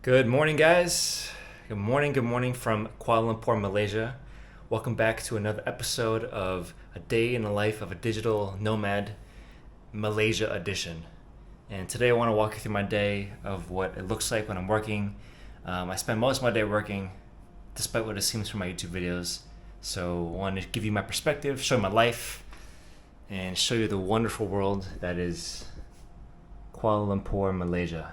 Good morning, guys. Good morning from Kuala Lumpur, Malaysia. Welcome back to another episode of A Day in the Life of a Digital Nomad, Malaysia edition. And today I want to walk you through my day of what it looks like when I'm working. I spend most of my day working, despite what it seems from my YouTube videos. So I want to give you my perspective, show you my life, and show you the wonderful world that is Kuala Lumpur, Malaysia.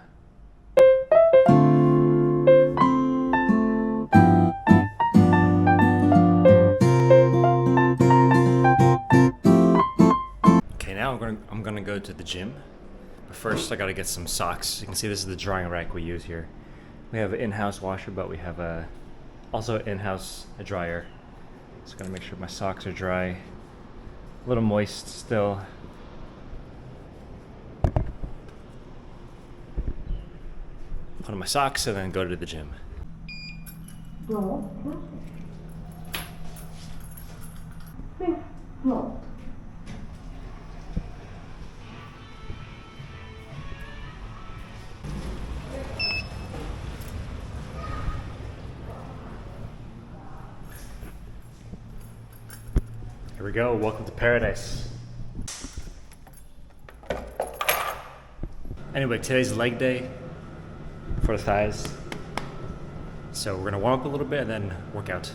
I'm gonna go to the gym, but first I gotta get some socks. You can see this is the drying rack we use here. We have an in-house washer, but we have also an in-house dryer. Just gotta make sure my socks are dry, a little moist still. Put on my socks and then go to the gym. Here we go, welcome to paradise. Anyway, today's leg day for the thighs. So we're gonna warm up a little bit and then work out.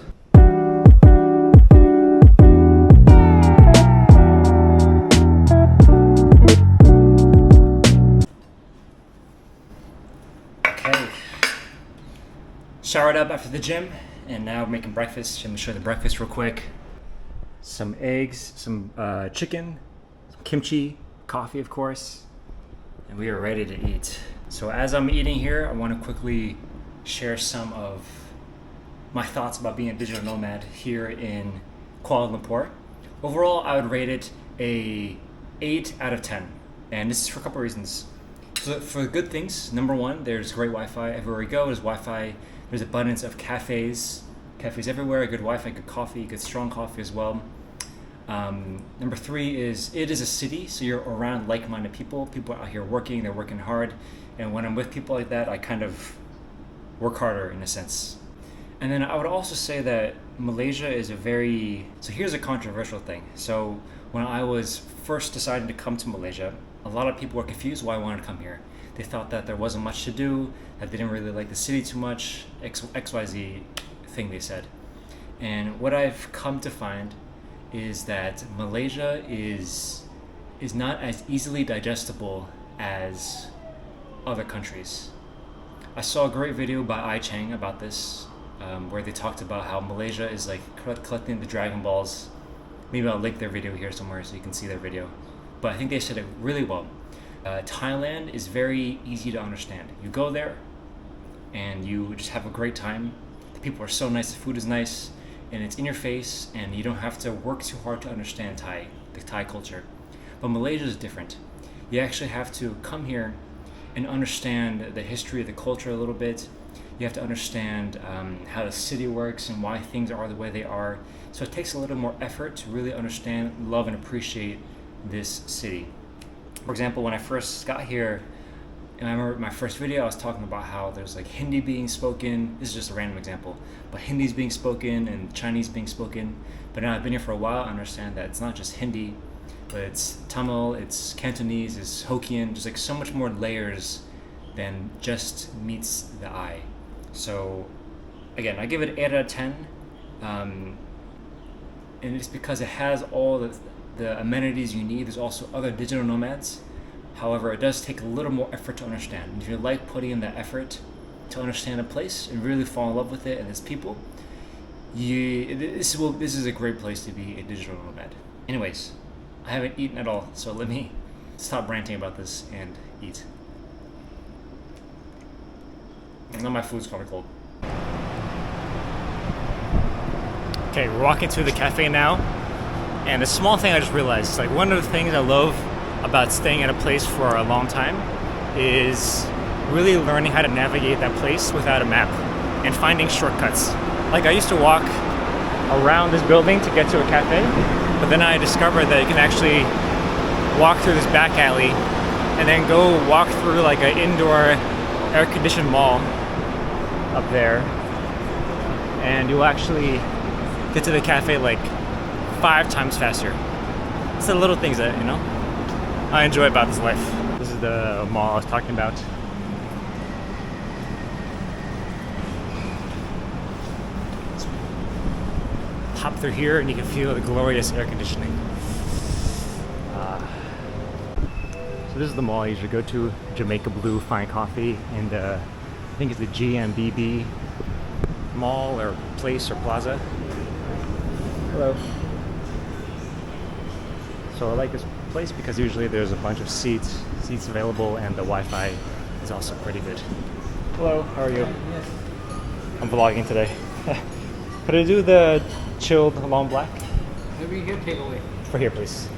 Okay, showered up after the gym and now we're making breakfast. Let me show you the breakfast real quick. Some eggs, some chicken, some kimchi, coffee of course, and we are ready to eat. So as I'm eating here, I want to quickly share some of my thoughts about being a digital nomad here in Kuala Lumpur. Overall, I would rate it a 8 out of 10, and this is for a couple of reasons. So for the good things, number one, there's great Wi-Fi everywhere we go. There's Wi-Fi, there's abundance of cafes everywhere, good Wi-Fi, good coffee, good strong coffee as well. Number three is it is a city, so you're around like-minded people. People out here working, they're working hard. And when I'm with people like that, I kind of work harder in a sense. And then I would also say that Malaysia is so here's a controversial thing. So when I was first deciding to come to Malaysia, a lot of people were confused why I wanted to come here. They thought that there wasn't much to do, that they didn't really like the city too much, XYZ thing they said. And what I've come to find is that Malaysia is not as easily digestible as other countries. I saw a great video by I Chang about this, where they talked about how Malaysia is like collecting the Dragon Balls. Maybe I'll link their video here somewhere so you can see their video. But I think they said it really well. Thailand is very easy to understand. You go there and you just have a great time. The people are so nice, the food is nice, and it's in your face, and you don't have to work too hard to understand the Thai culture. But Malaysia is different. You actually have to come here and understand the history of the culture a little bit. You have to understand how the city works and why things are the way they are. So it takes a little more effort to really understand, love, and appreciate this city. For example, when I first got here, and I remember my first video, I was talking about how there's like Hindi being spoken. This is just a random example, but Hindi's being spoken and Chinese being spoken. But now I've been here for a while, I understand that it's not just Hindi, but it's Tamil, it's Cantonese, it's Hokkien. There's like so much more layers than just meets the eye. So again, I give it 8 out of 10. And it's because it has all the amenities you need. There's also other digital nomads. However, it does take a little more effort to understand. And if you like putting in that effort to understand a place and really fall in love with it and its people, this is a great place to be a digital nomad. Anyways, I haven't eaten at all, so let me stop ranting about this and eat. Now my food's probably cold. Okay, we're walking to the cafe now, and a small thing I just realized, like one of the things I love about staying at a place for a long time is really learning how to navigate that place without a map and finding shortcuts. Like I used to walk around this building to get to a cafe, but then I discovered that you can actually walk through this back alley and then go walk through like an indoor air-conditioned mall up there, and you'll actually get to the cafe like 5 times faster. It's the little things that, you know, I enjoy about this life. This is the mall I was talking about. Hop through here and you can feel the glorious air conditioning. So this is the mall I usually go to, Jamaica Blue Fine Coffee, and I think it's the GMBB mall or place or plaza. Hello. So I like this place because usually there's a bunch of seats available, and the Wi-Fi is also pretty good. Hello, how are you? Yes. I'm vlogging today. Could I do the chilled long black? Maybe here, takeaway. For here, please.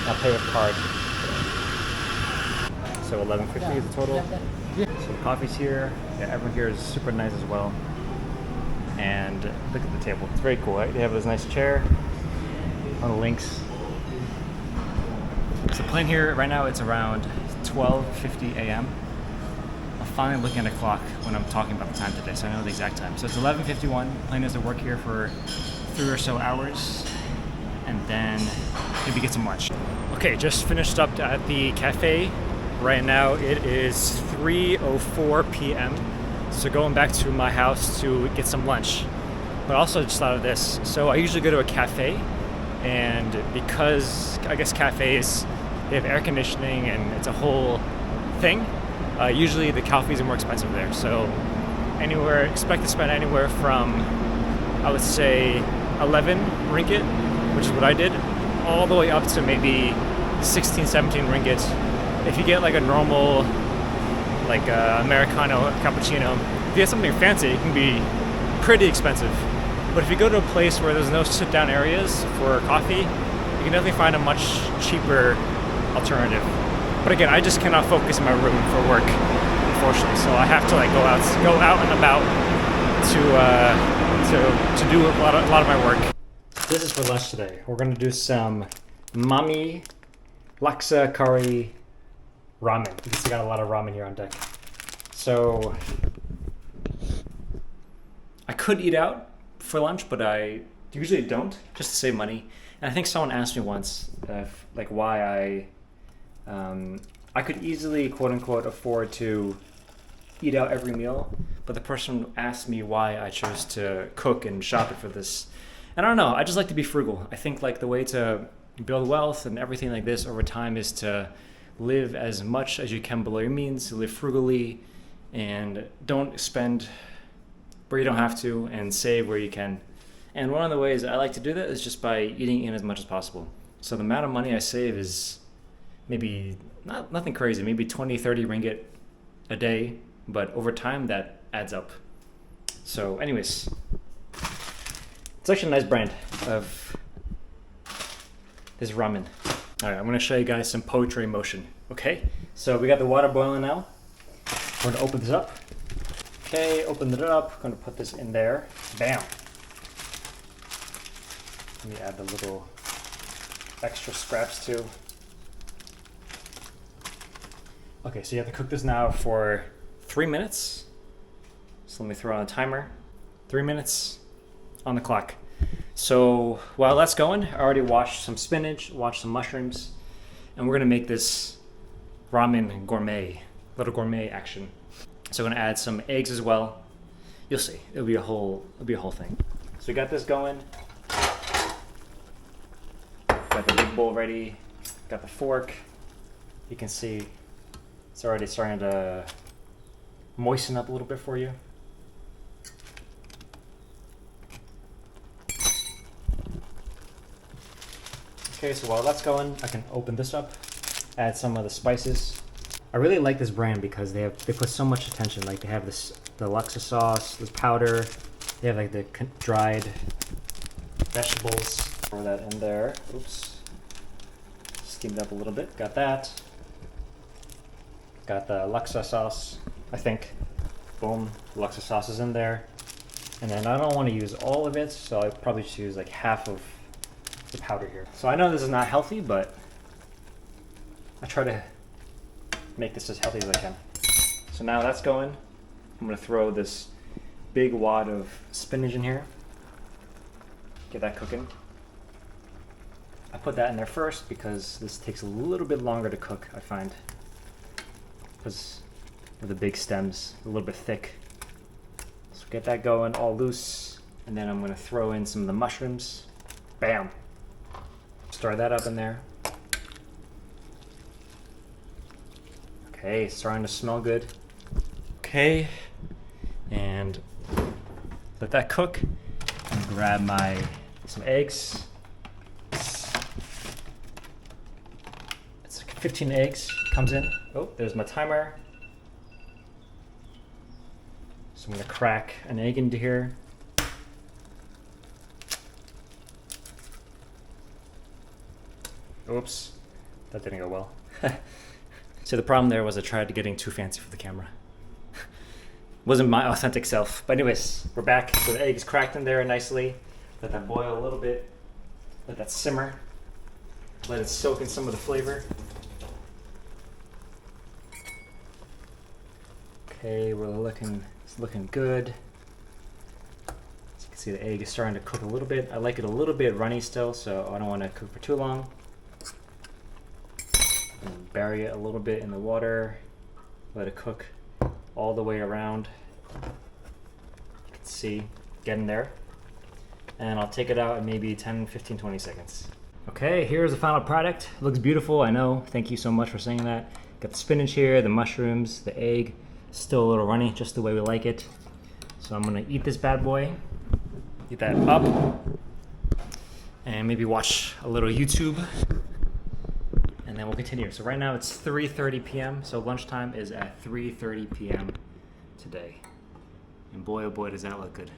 I'll pay with card. So $11.50 is the total. So the coffee's here. Yeah, everyone here is super nice as well. And look at the table. It's very cool, right? They have this nice chair on the links. So playing here right now, it's around 12:50 a.m. I'm finally looking at a clock when I'm talking about the time today, so I know the exact time. So it's 11:51. Plan is to work here for 3 or so hours, and then maybe get some lunch. Okay, just finished up at the cafe. Right now it is 3:04 p.m. So going back to my house to get some lunch. But also just thought of this. So I usually go to a cafe, and because I guess cafes, they have air conditioning and it's a whole thing, usually the coffees are more expensive there. So expect to spend anywhere from, I would say, 11 ringgit, which is what I did, all the way up to maybe 16, 17 ringgit. If you get like a normal, like Americano, cappuccino, if you get something fancy, it can be pretty expensive. But if you go to a place where there's no sit-down areas for coffee, you can definitely find a much cheaper alternative. But again, I just cannot focus in my room for work, unfortunately. So I have to like go out and about to do a lot of my work. This is for lunch today. We're gonna do some mamee laksa curry ramen. You can see got a lot of ramen here on deck. So I could eat out for lunch, but I usually don't, just to save money. And I think someone asked me once, like why I could easily, quote unquote, afford to eat out every meal, but the person asked me why I chose to cook and shop it for this. And I don't know, I just like to be frugal. I think like the way to build wealth and everything like this over time is to live as much as you can below your means, to live frugally, and don't spend where you don't have to, and save where you can. And one of the ways I like to do that is just by eating in as much as possible. So the amount of money I save is maybe nothing crazy, maybe 20, 30 ringgit a day, but over time that adds up. So anyways, it's actually a nice brand of this ramen. All right, I'm gonna show you guys some poetry in motion. Okay, so we got the water boiling now. We're gonna open this up. Okay, open it up. Gonna put this in there. Bam. Let me add the little extra scraps too. Okay, so you have to cook this now for 3 minutes. So let me throw on a timer. 3 minutes on the clock. So while that's going, I already washed some spinach, washed some mushrooms, and we're gonna make this ramen gourmet, little gourmet action. So I'm gonna add some eggs as well. You'll see, it'll be a whole thing. So we got this going. Got the big bowl ready. Got the fork. You can see it's already starting to moisten up a little bit for you. Okay, so while that's going, I can open this up, add some of the spices. I really like this brand because they put so much attention. Like they have the laksa sauce, the powder. They have like the dried vegetables. Throw that in there. Oops. Steamed up a little bit. Got that. Got the laksa sauce, I think. Boom. Laksa sauce is in there. And then I don't want to use all of it, so I probably just use like half of the powder here. So I know this is not healthy, but I try to make this as healthy as I can. So now that's going. I'm gonna throw this big wad of spinach in here. Get that cooking. I put that in there first because this takes a little bit longer to cook, I find. Because of the big stems, a little bit thick. So get that going all loose. And then I'm gonna throw in some of the mushrooms. Bam! Stir that up in there. Okay, starting to smell good. Okay, and let that cook. And grab some eggs. It's like 15 eggs comes in. Oh, there's my timer. So I'm gonna crack an egg into here. Oops, that didn't go well. So the problem there was I tried getting too fancy for the camera. Wasn't my authentic self. But anyways, we're back. So the eggs cracked in there nicely. Let that boil a little bit. Let that simmer. Let it soak in some of the flavor. Okay, it's looking good. As you can see, the egg is starting to cook a little bit. I like it a little bit runny still, so I don't want to cook for too long. And bury it a little bit in the water. Let it cook all the way around. You can see, getting there. And I'll take it out in maybe 10, 15, 20 seconds. Okay, here's the final product. It looks beautiful, I know. Thank you so much for saying that. Got the spinach here, the mushrooms, the egg. Still a little runny, just the way we like it. So I'm gonna eat this bad boy. Eat that up. And maybe watch a little YouTube. And then we'll continue. So right now it's 3:30 p.m. So lunchtime is at 3:30 p.m. today. And boy, oh boy, does that look good.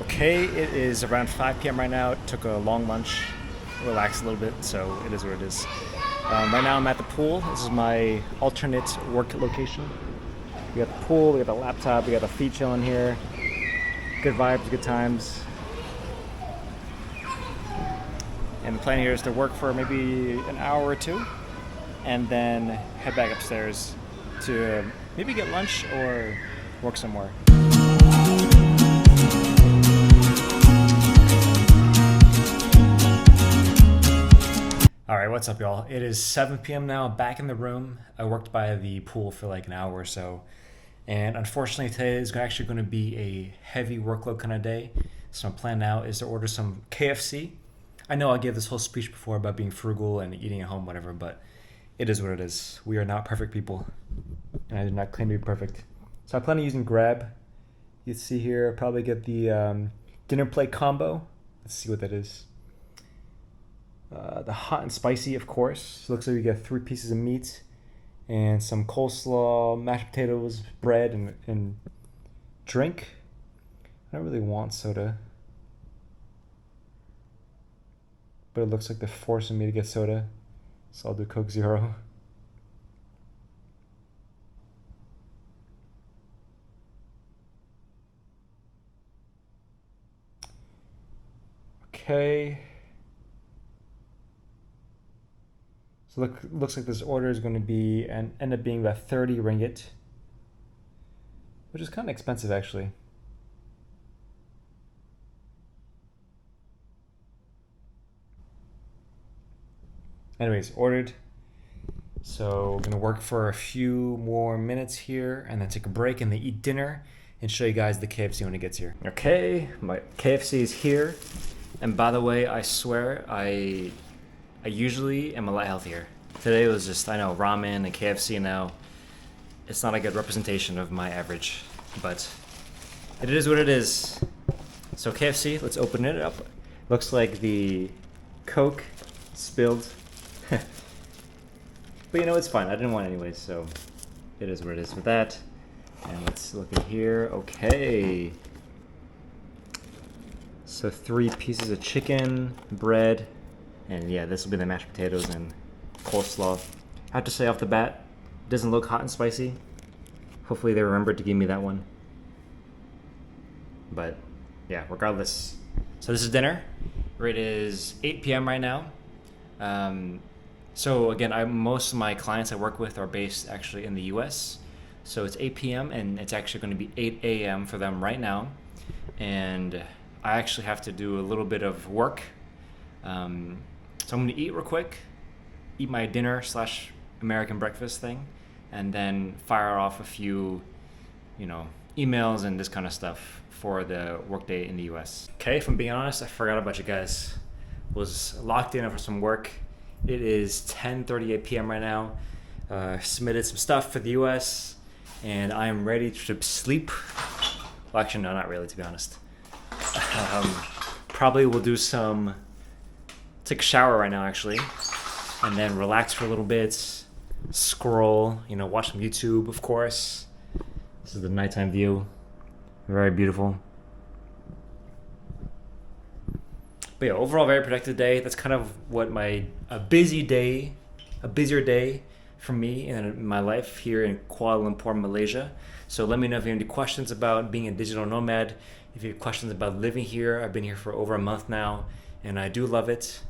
Okay, it is around 5 p.m. right now. It took a long lunch, relaxed a little bit, so it is what it is. Right now I'm at the pool. This is my alternate work location. We got the pool, we got the laptop, we got the feet chilling here. Good vibes, good times. And the plan here is to work for maybe an hour or two, and then head back upstairs to maybe get lunch or work somewhere. All right, what's up, y'all? It is 7 p.m. now, back in the room. I worked by the pool for like an hour or so. And unfortunately, today is actually going to be a heavy workload kind of day. So my plan now is to order some KFC. I know I gave this whole speech before about being frugal and eating at home, whatever, but it is what it is. We are not perfect people, and I do not claim to be perfect. So I plan on using Grab. You can see here, I'll probably get the dinner plate combo. Let's see what that is. The hot and spicy, of course. So it looks like we get 3 pieces of meat and some coleslaw, mashed potatoes, bread, and drink. I don't really want soda, but it looks like they're forcing me to get soda, so I'll do Coke Zero. Okay. So looks like this order is going to be and end up being about 30 ringgit, which is kind of expensive actually. Anyways, ordered. So we're gonna work for a few more minutes here and then take a break and then eat dinner and show you guys the KFC when it gets here. Okay, my KFC is here. And by the way, I swear I usually am a lot healthier. Today was just, I know, ramen and KFC now. It's not a good representation of my average, but it is what it is. So KFC, let's open it up. Looks like the Coke spilled. But you know, it's fine. I didn't want it anyways, so it is what it is with that. And let's look in here. Okay. So 3 pieces of chicken, bread, and yeah, this will be the mashed potatoes and coleslaw. I have to say off the bat, it doesn't look hot and spicy. Hopefully they remembered to give me that one. But yeah, regardless. So this is dinner. It is 8 p.m. right now. So again, most of my clients I work with are based actually in the US. So it's 8 p.m. and it's actually going to be 8 a.m. for them right now. And I actually have to do a little bit of work. So I'm going to eat real quick, eat my dinner / American breakfast thing, and then fire off a few, emails and this kind of stuff for the workday in the US. Okay, if I'm being honest, I forgot about you guys. Was locked in for some work. It is 10:38 p.m. right now. Submitted some stuff for the US, and I am ready to sleep. Well, actually, no, not really, to be honest. Probably will take a shower right now, actually, and then relax for a little bit, scroll, watch some YouTube, of course. This is the nighttime view. Very beautiful. But yeah, overall, very productive day. That's kind of what a busier day for me in my life here in Kuala Lumpur, Malaysia. So let me know if you have any questions about being a digital nomad. If you have questions about living here, I've been here for over a month now, and I do love it.